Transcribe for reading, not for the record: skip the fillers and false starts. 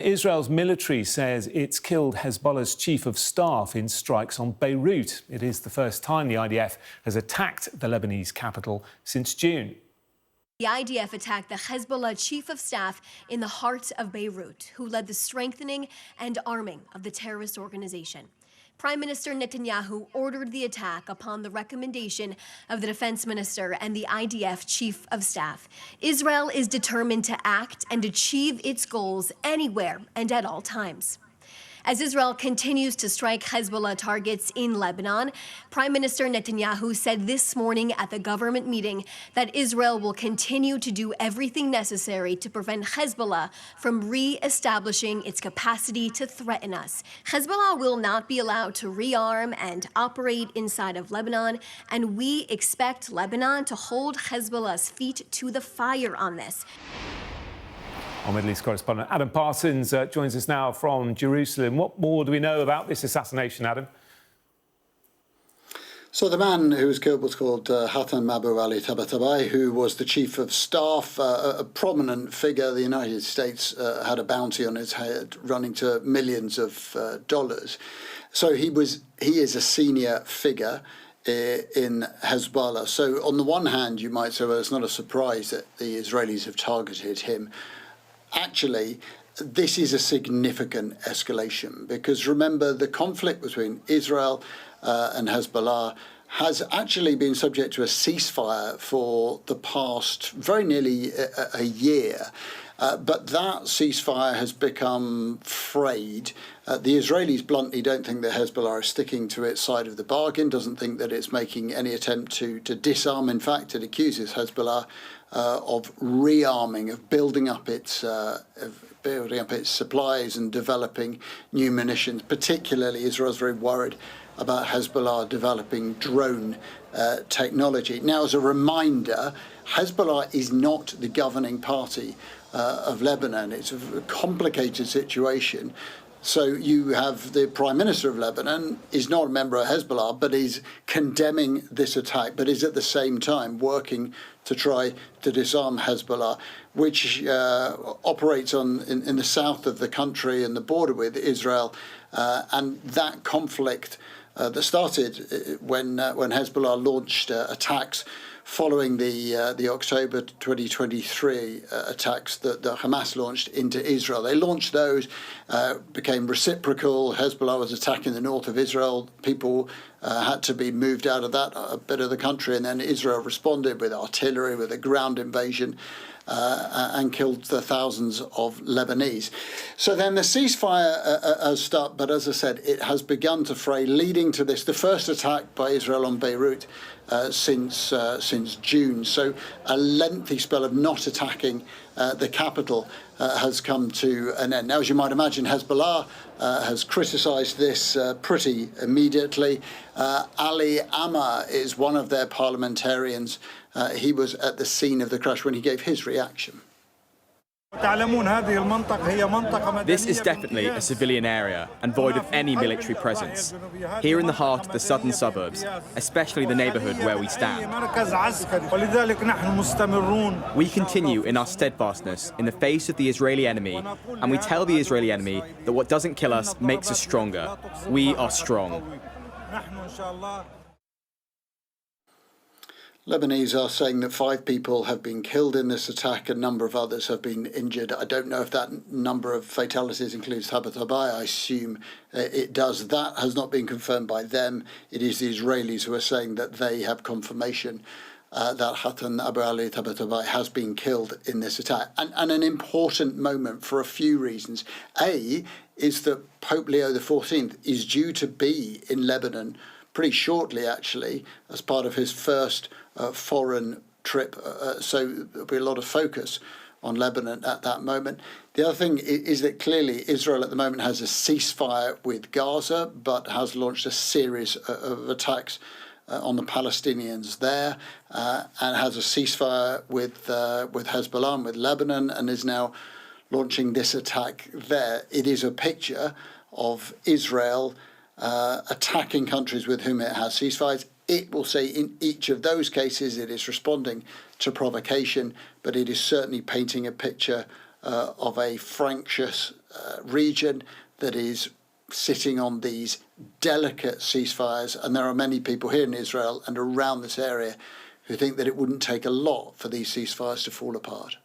Israel's military says it's killed Hezbollah's chief of staff in strikes on Beirut. It is the first time the IDF has attacked the Lebanese capital since June. The IDF attacked the Hezbollah chief of staff in the heart of Beirut, who led the strengthening and arming of the terrorist organization. Prime Minister Netanyahu ordered the attack upon the recommendation of the defense minister and the IDF chief of staff. Israel is determined to act and achieve its goals anywhere and at all times. As Israel continues to strike Hezbollah targets in Lebanon, Prime Minister Netanyahu said this morning at the government meeting that Israel will continue to do everything necessary to prevent Hezbollah from re-establishing its capacity to threaten us. Hezbollah will not be allowed to rearm and operate inside of Lebanon, and we expect Lebanon to hold Hezbollah's feet to the fire on this. Our Middle East correspondent Adam Parsons joins us now from Jerusalem. What more do we know about this assassination, Adam? So the man who was killed was called Haytham Ali Tabtabai, who was the chief of staff, a prominent figure. The United States had a bounty on his head running to millions of dollars. So he is a senior figure in Hezbollah. So on the one hand, you might say, well, it's not a surprise that the Israelis have targeted him. Actually, this is a significant escalation because remember, the conflict between Israel and Hezbollah has actually been subject to a ceasefire for the past very nearly a year. But that ceasefire has become frayed. The Israelis bluntly don't think that Hezbollah is sticking to its side of the bargain, doesn't think that it's making any attempt to disarm. In fact, it accuses Hezbollah of rearming, of building up its supplies and developing new munitions. Particularly, Israel's very worried about Hezbollah developing drone technology. Now, as a reminder, Hezbollah is not the governing party of Lebanon. It's a complicated situation. So you have the Prime Minister of Lebanon is not a member of Hezbollah, but is condemning this attack, but is at the same time working to try to disarm Hezbollah, which operates in the south of the country and the border with Israel. And that conflict that started when Hezbollah launched attacks following the October 2023 attacks that Hamas launched into Israel. They launched those, became reciprocal. Hezbollah was attacking the north of Israel. People had to be moved out of that bit of the country, and then Israel responded with artillery, with a ground invasion, and killed the thousands of Lebanese. So then the ceasefire has started, but as I said, it has begun to fray, leading to this, the first attack by Israel on Beirut since June. So a lengthy spell of not attacking the capital has come to an end. Now, as you might imagine, Hezbollah has criticised this pretty immediately. Ali Amar is one of their parliamentarians. He was at the scene of the crash when he gave his reaction. This is definitely a civilian area and void of any military presence. Here in the heart of the southern suburbs, especially the neighbourhood where we stand. We continue in our steadfastness in the face of the Israeli enemy, and we tell the Israeli enemy that what doesn't kill us makes us stronger. We are strong. Lebanese are saying that 5 people have been killed in this attack, a number of others have been injured. I don't know if that number of fatalities includes Tabtabai. I assume it does. That has not been confirmed by them. It is the Israelis who are saying that they have confirmation that Haytham Ali Tabtabai has been killed in this attack. And an important moment for a few reasons. A is that Pope Leo XIV is due to be in Lebanon pretty shortly, actually, as part of his first foreign trip. So there'll be a lot of focus on Lebanon at that moment. The other thing is that clearly Israel at the moment has a ceasefire with Gaza, but has launched a series of attacks on the Palestinians there, and has a ceasefire with Hezbollah and with Lebanon, and is now launching this attack there. It is a picture of Israel attacking countries with whom it has ceasefires. It will say in each of those cases it is responding to provocation, but it is certainly painting a picture of a fractious region that is sitting on these delicate ceasefires, and there are many people here in Israel and around this area who think that it wouldn't take a lot for these ceasefires to fall apart.